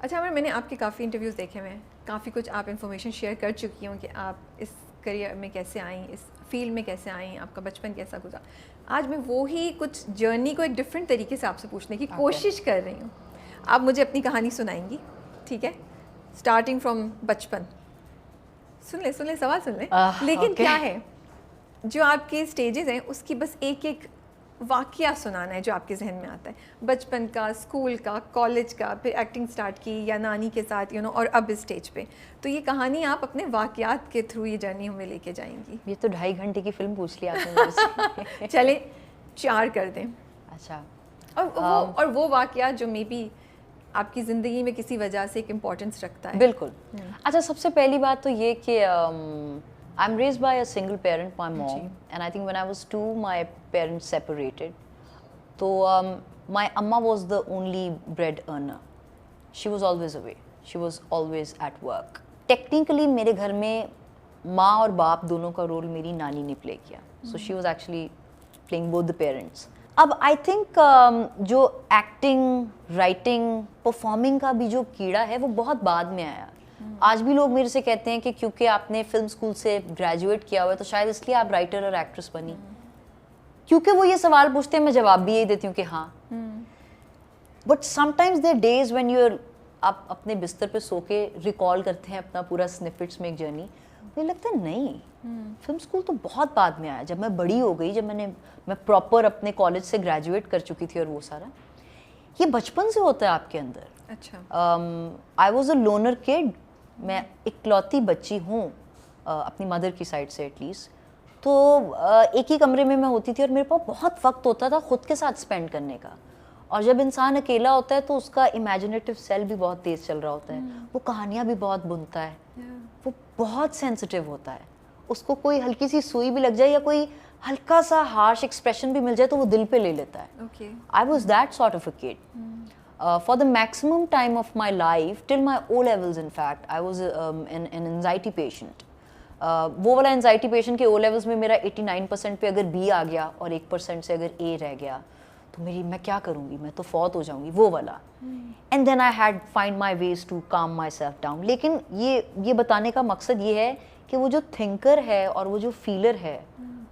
अच्छा अमर, मैंने आपके काफ़ी इंटरव्यूज़ देखे हुए हैं, काफ़ी कुछ आप इन्फॉर्मेशन शेयर कर चुकी हूँ कि आप इस करियर में कैसे आई, इस फील्ड में कैसे आई, आपका बचपन कैसा गुजरा। आज मैं वो ही कुछ जर्नी को एक डिफरेंट तरीके से आपसे पूछने की कोशिश कर रही हूँ। आप मुझे अपनी कहानी सुनाएंगी, ठीक है? स्टार्टिंग फ्रॉम बचपन। सुन ले सवाल सुन ले। लेकिन क्या है, जो आपके स्टेजेस हैं उसकी बस एक एक वाकया सुनाना है जो आपके जहन में आता है, बचपन का, स्कूल का, कॉलेज का, फिर एक्टिंग स्टार्ट की या नानी के साथ और अब इस स्टेज पे। तो ये कहानी आप अपने वाकयात के थ्रू ये जर्नी हमें लेके जाएंगी। ये तो 2.5 घंटे की फिल्म पूछ लिया आपने मुझसे। चले 4 कर दें। अच्छा। और वो वाकया जो मे बी आपकी ज़िंदगी में किसी वजह से एक इम्पोर्टेंस रखता है। बिल्कुल। अच्छा, सबसे पहली बात तो ये कि I'm raised by a single parent, my mom, and I think when I was 2, my parents separated. So my amma was the only bread earner. She was always away. She was always at work. Technically, मेरे घर में माँ और बाप दोनों का role मेरी नानी ने प्ले किया. So she was actually playing both the parents. अब I think जो acting, writing, performing का भी जो कीड़ा है वो बहुत बाद में आया. आज भी लोग मेरे से कहते हैं कि क्योंकि आपने फिल्म स्कूल से ग्रेजुएट किया हुआ है तो शायद इसलिए आप राइटर और एक्ट्रेस बनी. क्योंकि वो ये सवाल पूछते हैं, मैं जवाब भी यही देती हूँ कि हाँ. But sometimes there days when आप अपने बिस्तर पे सो के रिकॉल करते हैं अपना पूरा स्निपेट्स में एक जर्नी, मुझे लगता है नहीं, फिल्म स्कूल तो बहुत बाद में आया. जब मैं बड़ी हो गई, जब मैं प्रॉपर अपने कॉलेज से ग्रेजुएट कर चुकी थी और वो सारा, ये बचपन से होता है आपके अंदर. अच्छा. I was a loner kid. मैं इकलौती बच्ची हूँ अपनी मदर की साइड से एटलीस्ट. तो एक ही कमरे में मैं होती थी और मेरे पास बहुत वक्त होता था खुद के साथ स्पेंड करने का. और जब इंसान अकेला होता है तो उसका इमेजिनेटिव सेल भी बहुत तेज चल रहा होता है. वो कहानियाँ भी बहुत बुनता है. वो बहुत सेंसिटिव होता है. उसको कोई हल्की सी सुई भी लग जाए या कोई हल्का सा हार्श एक्सप्रेशन भी मिल जाए तो वो दिल पे ले लेता है. I was that sort of a kid. For the maximum time of my life, till my O levels in fact, I was an anxiety patient. वो वाला anxiety patient के O levels में मेरा 89% पे अगर B आ गया और 1% से अगर A रह गया तो मैं क्या करूँगी, मैं तो फौत हो जाऊँगी, वो वाला. And then I had find my ways to calm myself down. लेकिन ये बताने का मकसद ये है कि वो जो thinker है और वो जो feeler है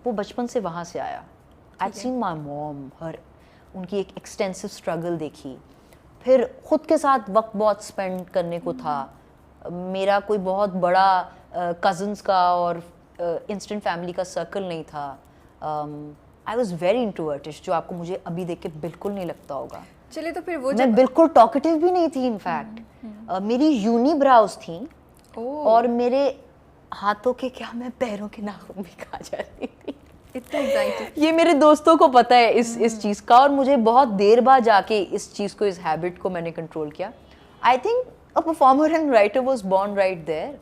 वो बचपन से वहाँ से आया. I'd seen my mom, उनकी एक extensive struggle देखी. फिर खुद के साथ वक्त बहुत स्पेंड करने को था. मेरा कोई बहुत बड़ा कज़न्स का और इंस्टेंट फैमिली का सर्कल नहीं था. आई वॉज वेरी इंट्रोवर्टिश, जो आपको मुझे अभी देख के बिल्कुल नहीं लगता होगा. चलिए तो फिर वो मैं बिल्कुल टॉकेटिव भी नहीं थी इनफैक्ट. मेरी यूनी ब्राउज थी और मेरे हाथों के क्या, मैं पैरों के नाखून भी खा जाती थी. इतना एग्जाइटेड. ये मेरे दोस्तों को पता है इस चीज़ का, और मुझे बहुत देर बाद जाके इस चीज़ को, इस हैबिट को मैंने कंट्रोल किया. I think a performer and writer was born right there.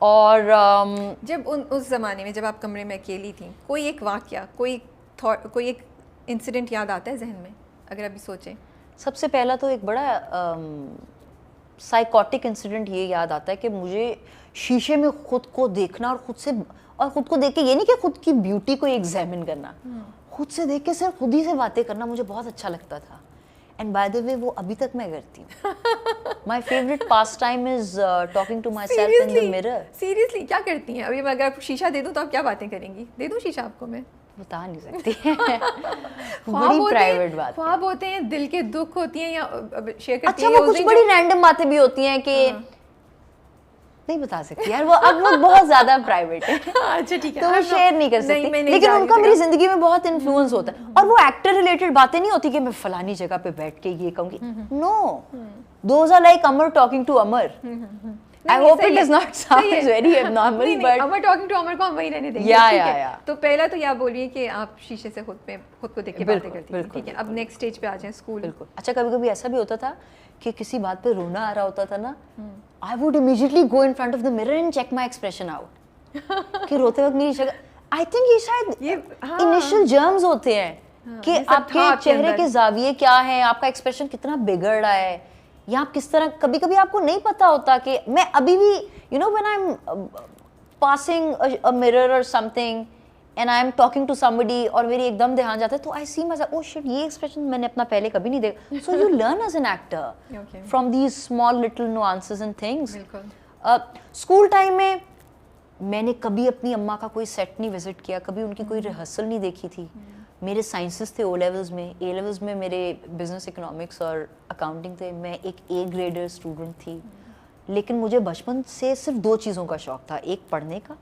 और जब उस ज़माने में जब आप कमरे में अकेली थी, कोई एक वाकया, कोई एक इंसिडेंट याद आता है जहन में अगर अभी सोचें? सबसे पहला तो एक बड़ा साइकोटिक इंसिडेंट ये याद आता है कि मुझे शीशे में खुद को देखना और खुद को देख के, ये नहीं कि खुद की ब्यूटी को एग्जामिन करना, खुद से देख के सिर्फ खुद ही से बातें करना मुझे बहुत अच्छा लगता था. एंड बाय द वे वो अभी तक मैं करती हूँ. My favourite pastime is talking to myself in the mirror. Seriously क्या करती हैं? अभी मैं अगर शीशा दे दूँ तो आप क्या बातें करेंगी? दे दूँ शीशा आपको? मैं बता नहीं सकती. बड़ी प्राइवेट बात. ख्वाब होते हैं, दिल के दुख होती हैं या शेयर करती हैं. अच्छा, वो कुछ बड़ी रैंडम बातें भी होती हैं कि नहीं बता सकती यार, वो बहुत ज्यादा प्राइवेट है. अच्छा ठीक है, तो वो शेयर नहीं कर सकती. लेकिन उनका मेरी जिंदगी में बहुत इन्फ्लुएंस होता है. और वो एक्टर रिलेटेड बातें नहीं होती कि मैं फलानी जगह पे बैठ के ये कहूंगी. No, those are like Amar talking to Amar. I hope it does not sound very abnormal, but Amar talking to Amar को हम वही रहने देंगे. या तो पहला तो यह बोलिए कि आप शीशे से खुद को देख के बातें करती हैं. ठीक है, अब नेक्स्ट स्टेज पे आ जाएं, स्कूल. बिल्कुल. अच्छा, कभी-कभी ऐसा भी होता था कि किसी बात पे रोना आ रहा होता था ना, I would immediately go in front of the mirror and check my expression out. कि रोते वक्त मेरी शक्ल, I think ये शायद initial germs होते हैं कि आपके चेहरे के जाविये क्या हैं, आपका एक्सप्रेशन कितना बिगड़ रहा है, या आप किस तरह. कभी-कभी आपको नहीं पता होता कि मैं अभी भी, when I'm passing a mirror or something and I am talking to somebody और मेरी एकदम ध्यान जाता है तो आई सी माई ओ शिट, ये एक्सप्रेशन मैंने अपना पहले कभी नहीं देखा. So you learn as an actor from these small little nuances and things. School time में मैंने कभी अपनी अम्मा का कोई सेट नहीं विजिट किया, कभी उनकी कोई रिहर्सल नहीं देखी थी. मेरे साइंसेस थे ओ लेवल्स में, ए लेवल्स में मेरे बिजनेस इकोनॉमिक्स और अकाउंटिंग थे. मैं एक ए ग्रेडर स्टूडेंट थी. लेकिन मुझे बचपन से सिर्फ 2 चीज़ों का शौक था, एक पढ़ने का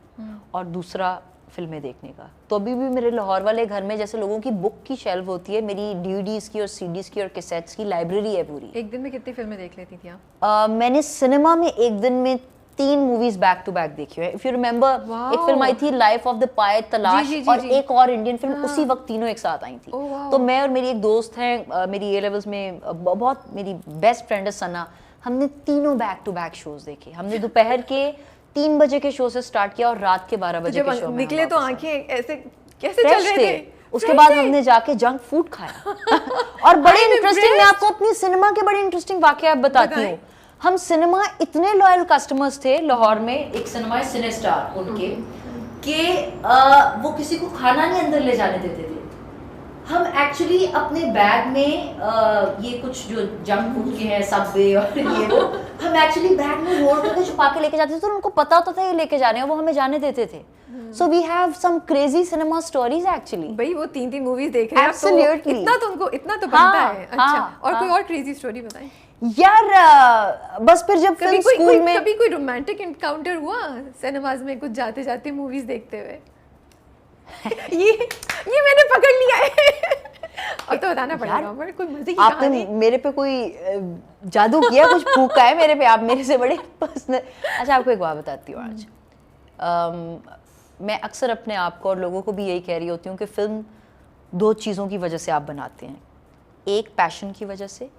और दूसरा फिल्में देखने का. तो अभी भी मेरे लाहौर वाले घर में जैसे लोगों की बुक की शेल्फ होती है, मेरी डीवीडीज की और सीडीज की और कैसेट्स की लाइब्रेरी है पूरी. एक दिन में कितनी फिल्में देख लेती थी आप? मैंने सिनेमा में एक दिन में 3 मूवीज बैक टू बैक देखी है. इफ यू रिमेंबर, एक फिल्म आई थी लाइफ ऑफ द पाय तलाश, और एक और इंडियन फिल्म उसी वक्त तीनों एक साथ आई थी. तो मैं और मेरी एक दोस्त है, मेरी ए लेवल्स में बहुत मेरी बेस्ट फ्रेंड है सना, हमने तीनों बैक टू बैक शोज देखे. हमने दोपहर के 3 बजे के शो से स्टार्ट किया और रात के 12 बजे के शो में निकले तो आंखें ऐसे कैसे चल रहे थे. उसके बाद हमने जाके जंक फूड खाया. और बड़े इंटरेस्टिंग, मैं आपको अपनी सिनेमा के बड़े इंटरेस्टिंग वाकया बताती हूँ. हम सिनेमा इतने लॉयल कस्टमर्स थे लाहौर में, एक सिनेमा है सिने स्टार उनके, कि वो किसी को खाना नहीं अंदर ले जाने देते थे. हम एक्चुअली अपने बैग में ये कुछ जो जंक फूड के हैं सबवे और ये वो, हम एक्चुअली बैग में रोल करके छुपा के लेके जाते थे. तो उनको पता होता था ये लेके जा रहे हैं, वो हमें जाने देते थे. So we have some crazy cinema stories actually. भाई वो 3 मूवीज देख रहे हैं Absolutely. तो इतना तो उनको इतना तो बनता है. अच्छा, और कोई और क्रेजी स्टोरी बताएं यार. बस फिर जब फिल्म स्कूल में कभी कोई रोमांटिक एनकाउंटर हुआ सिनेमाज में कुछ जाते जाते मूवीज देखते हुए? ये मैंने पकड़ लिया है. अब तो बताना पड़ेगा, पर कोई मजे की आपने मेरे पे कोई जादू किया, कुछ फूका है मेरे पे, आप मेरे से बड़े पर्सनल. अच्छा, आपको एक बात बताती हूँ आज. मैं अक्सर अपने आप को और लोगों को भी यही कह रही होती हूँ कि फिल्म 2 चीज़ों की वजह से आप बनाते हैं. एक पैशन की वजह से,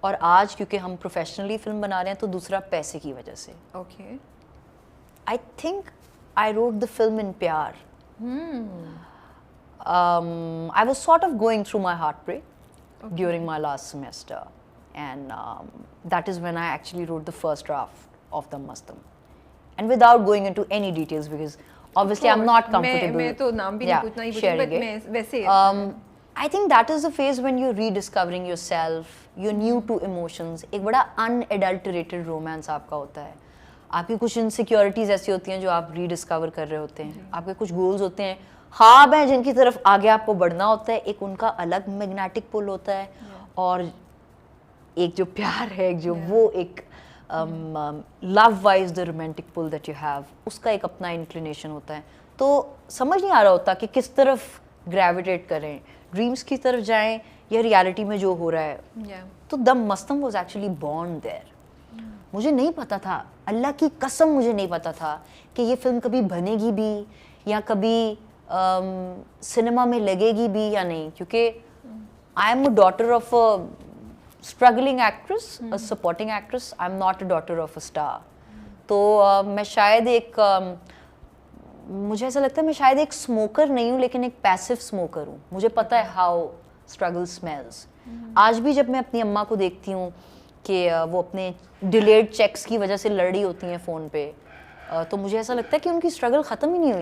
और आज क्योंकि हम प्रोफेशनली फिल्म बना रहे हैं तो दूसरा पैसे की वजह से. Okay. I think I wrote the film in प्यार. I was sort of going through my heartbreak during my last semester, and that is when I actually wrote the first draft of the Mastam. And without going into any details, because obviously I'm not comfortable. मैं तो नाम भी नहीं पूछना ही पूछूंगी, but मैं वैसे I think that is the phase when you're rediscovering yourself, you're new to emotions. एक बड़ा unadulterated romance आपका होता है. आपकी कुछ इनसिक्योरिटीज ऐसी होती हैं जो आप रीडिस्कवर कर रहे होते हैं. आपके कुछ गोल्स होते हैं, ख्वाब हैं जिनकी तरफ आगे आपको बढ़ना होता है. एक उनका अलग मैग्नेटिक पुल होता है, और एक जो प्यार है, एक जो वो एक love wise the romantic pull that you have, उसका एक अपना इंक्लिनेशन होता है. तो समझ नहीं आ रहा होता कि किस तरफ ग्रेविटेट करें, ड्रीम्स की तरफ जाएं या रियलिटी में जो हो रहा है. तो द मस्तम वाज एक्चुअली बॉर्न देयर. मुझे नहीं पता था, अल्लाह की कसम मुझे नहीं पता था कि ये फिल्म कभी बनेगी भी या कभी सिनेमा में लगेगी भी या नहीं, क्योंकि I am a daughter of a struggling actress, a supporting actress. I am not a daughter of a star. तो मैं शायद एक मुझे ऐसा लगता है मैं शायद एक स्मोकर नहीं हूँ, लेकिन एक पैसिव स्मोकर हूँ. मुझे पता है हाउ स्ट्रगल स्मेल्स. आज भी जब मैं अपनी अम्मा को देखती हूँ कि वो अपने डिलेड चेक्स की वजह से लड़ रही होती हैं फ़ोन पे, तो मुझे ऐसा लगता है कि उनकी स्ट्रगल ख़त्म ही नहीं हुई.